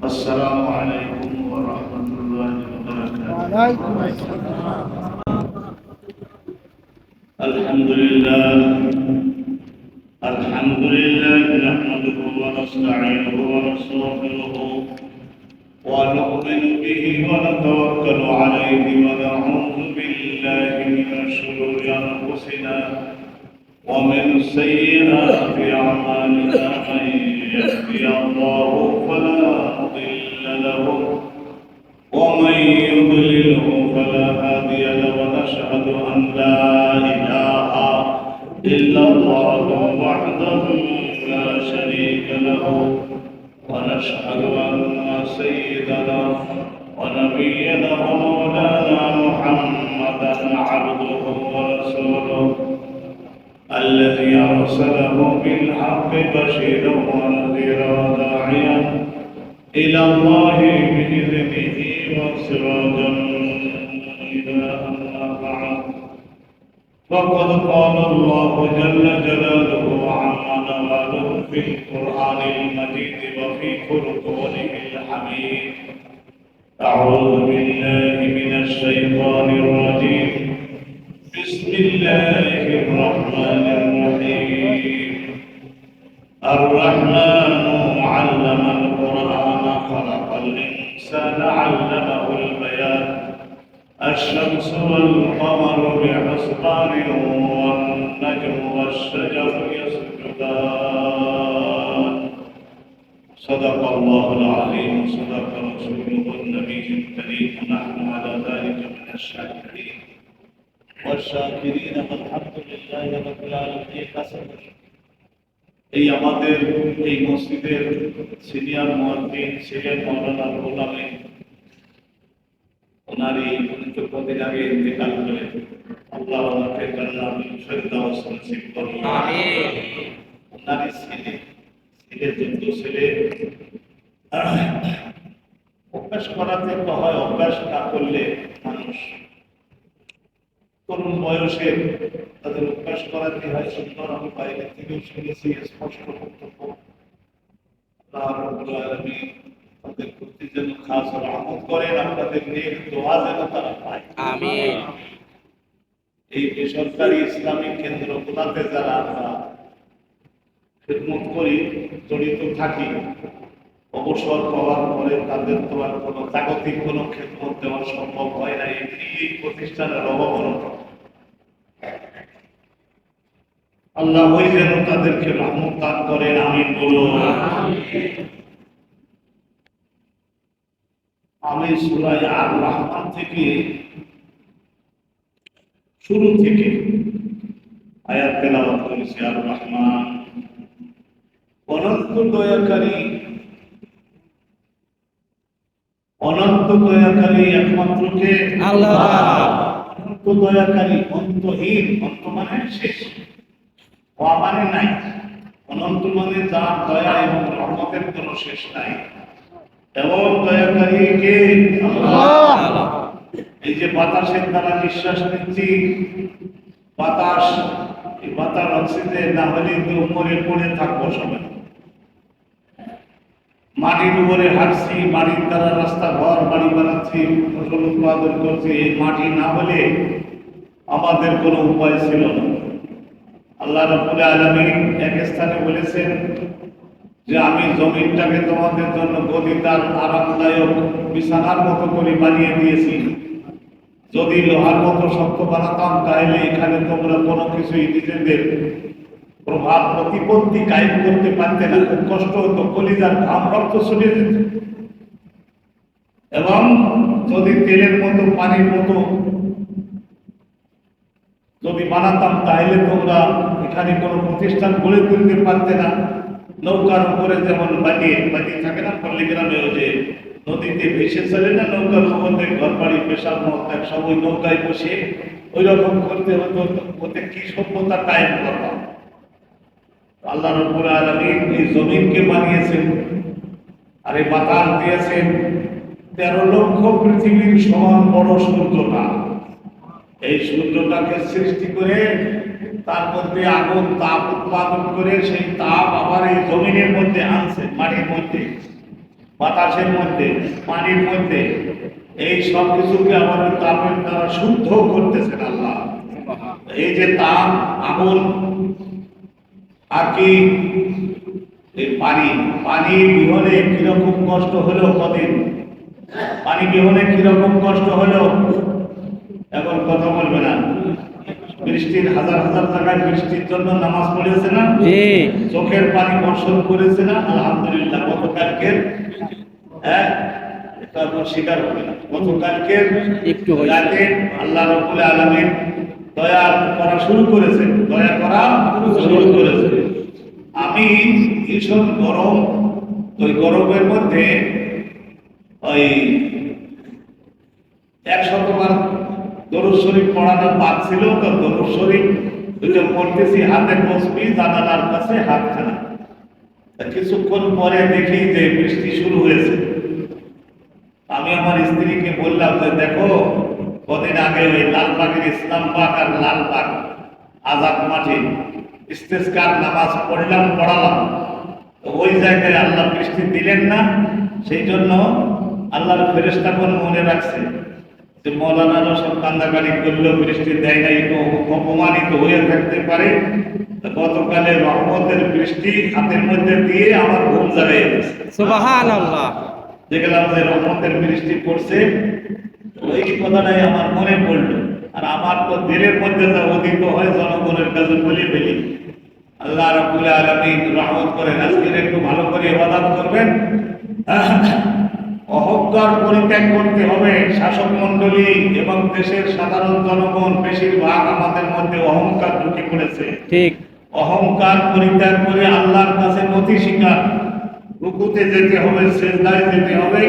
السلام عليكم ورحمة الله وبركاته. وعليكم السلام. الحمد لله نحمده ونستعينه ونستغفره ونؤمن به ونتوكل عليه ونعوذ بالله من شرور أنفسنا ومن سيئات أعمالنا. من يهده الله فلا مضل له ومن يضلله فلا هادي له. ونشهد أن لا إله إلا الله وحده لا شريك له. ونشهد أن سيدنا ونبينا ومولانا محمدا عبده ورسوله الذي أرسله بالحق بشيرا ونذيرا وداعيا إلى الله بإذنه وسراجا منيرا. أما بعد فقد قال الله جل جلاله وعم نواله في القرآن المجيد وفي فرقانه الحميد. أعوذ بالله من الشيطان الرجيم. بسم الله الرحمن الرحيم. الرحمن علم القرآن خلق الإنسان علمه البيان. الشمس والقمر بحسبان والنجم والشجر يسجدان. صدق الله العظيم وصدق رسوله النبي الكريم. ونحن على ذلك من الشاكرين والشاكرين والحمد لله رب العالمين. এই আমাদের এই মসজিদের সিনিয়র মুয়াজ্জিন ছিলেন মাওলানা গোলামে। ওনারই কদিন আগে ইন্তেকাল করেন। আল্লাহ ওনাকে জান্নাতুল ফেরদাউস নসিব করুন। আমিন। ওনারই ছেলে অভ্যাস করাতে তো হয়, অভ্যাস না করলে মানুষ তরুণ বয়সে তাদের অভ্যাস করাতে হয়। সুন্দর আমি বাইরে থেকেও শুনেছি স্পষ্ট বক্তব্য। তাদের প্রতি যেন খাস রহমত করেন, আপনাদের নেক দোয়া যেন তারা পায়। আমিন। এই বেসরকারি ইসলামিক কেন্দ্রগুলোতে যারা আমরা খেদমত করি, জড়িত থাকি, অবসর পাওয়ার পরে তাদের তো আর কোনো জাগতিক কোনো খেদমত দেওয়া সম্ভব হয় না। এই প্রতিষ্ঠানের অবমাননা আল্লাহ ওই যেন তাদেরকে রহমত দান করেন। আমিন বলুন। আমি সূরা আর রহমান থেকে শুরু থেকে আয়াত তেলাওয়াত করেছি। আর রহমান অনন্ত দয়াকারী, অনন্ত দয়াকারী একমাত্র কে? আল্লাহ। অনন্ত দয়াকারী, অন্তহীন, অন্ত মানে শেষ, মানে নাই। অনন্ত মানে যার দয়া এবং রহমতের কোনো শেষ নাই। এবং দয়াকারী কে? আল্লাহ। এই যে বাতাসের দ্বারা নিঃশ্বাস নিচ্ছি, বাতাস, এই বাতাস অক্সিজেন না হলে তো মরে পড়ে থাকবো সবাই। মাটির উপরে হাঁটছি, মাটির দ্বারা রাস্তা ঘর বাড়ি বানাচ্ছি, ফসল উৎপাদন করছি। এই মাটি না হলে আমাদের কোনো উপায় ছিল না। আল্লাহ রাব্বুল আলামিন এক স্থানে বলেছেন যে আমি জমিনটাকে তোমাদের জন্য গদিদার আরামদায়ক বিছানার মতো করে বানিয়ে দিয়েছি। যদি লোহার মতো শক্ত বানাতাম তাহলে এখানে তোমরা কোনো কিছুই নিজেদের প্রভাব প্রতিপত্তি কায়েম করতে পারতে না। খুব কষ্ট হতো, কলিজার ঘাম রক্ত ছুটে যেত। এবং যদি তেলের মতো পানির মতো যদি বানাতাম তাহলে তোমরা এখানে কোনো প্রতিষ্ঠান গড়ে তুলতে পারতে না। নৌকার উপরে যেমন বানিয়ে থাকে না পল্লীগ্রামে, ওই যে নদীতে ভেসে চলে না নৌকার উপরে ঘর বাড়ি পেশার মত সব ওই নৌকায় বসে ওই রকম করতে হতো। ওতে কি সভ্যতা কায়েম করতাম। আল্লাহ রাব্বুল আলামিন এই জমিনকে বানিয়েছেন আর এই বাতাস দিয়েছেন 13 লক্ষ পৃথিবীর সমান বড় সূর্যটা। এই সূর্যটাকে সৃষ্টি করে তার মধ্যে আগুন তাপ উৎপাদন করে সেই তাপ আবার এই জমিনের মধ্যে আনছে, মাটির মধ্যে, বাতাসের মধ্যে, পানির মধ্যে, এই সব কিছুকে আবার ওই তাপের দ্বারা শুদ্ধ করতেছেন আল্লাহ। এই যে তাপ, আগুন আর কি এই পানি, পানি বিহনে কিরকম কষ্ট হলো কদিন, পানি বিহনে কিরকম কষ্ট হলো, এখন কথা বলবে না। বৃষ্টির হাজার হাজার জায়গায় বৃষ্টির জন্য নামাজ পড়েছে না, চোখের পানি বর্ষণ করেছে না, আলহামদুলিল্লাহ। গতকালকের এটা এখন স্বীকার হবে না, গতকালকের রাতে আল্লাহ রাব্বুল আলামিন দয়া করা শুরু করেছে, দয়া করা শুরু করেছে। আমি ভীষণ গরম, ওই গরমের মধ্যে ওই 100 বার দরুদ শরীফ পড়ানো বাদ ছিল, তো দরুদ শরীফ দুটো পড়তেছি, হাতে তসবি, জানালার কাছে হাতখানা। কিছুক্ষণ পরে দেখি যে বৃষ্টি শুরু হয়েছে। আমি আমার স্ত্রীকে বললাম যে দেখো, কদিন আগে ওই লালবাগের ইসলামবাগ আর লালবাগ আজাদ মাঠে ইস্তেসকার নামাজ পড়ালাম, তো ওই জায়গায় আল্লাহ বৃষ্টি দিলেন না। সেই জন্য আল্লাহর ফেরেশতাগণ মনে রাখছে যে মৌলানারও সব কান্দাকাটি করলেও বৃষ্টি দেয় না, একটু অপমানিত হয়ে থাকতে পারে। গতকালে রহমতের বৃষ্টি হাতের মধ্যে দিয়ে আমার ঘুম জাগাই গেছে। সুবহানাল্লাহ। দেখলাম যে রহমতের বৃষ্টি পড়ছে, ওই কথাটাই আমার মনে পড়লো। আর আমার তো দিলের মধ্যে যা উদিত হয় জনগণের কাছে বলে ফেলি। আল্লাহ রাব্বুল আলামিন রহমত করেন। আজকে একটু ভালো করে ইবাদত করবেন, অহংকার পরিত্যাগ করতে হবে। শাসক মণ্ডলী এবং দেশের সাধারণ জনগণ বেশিরভাগ আমাদের মধ্যে অহংকার ঢুকে পড়েছে। ঠিক। অহংকার পরিত্যাগ করে আল্লাহর কাছে নতি স্বীকার, রুকুতে যেতে হবে, সিজদায় যেতে হবে,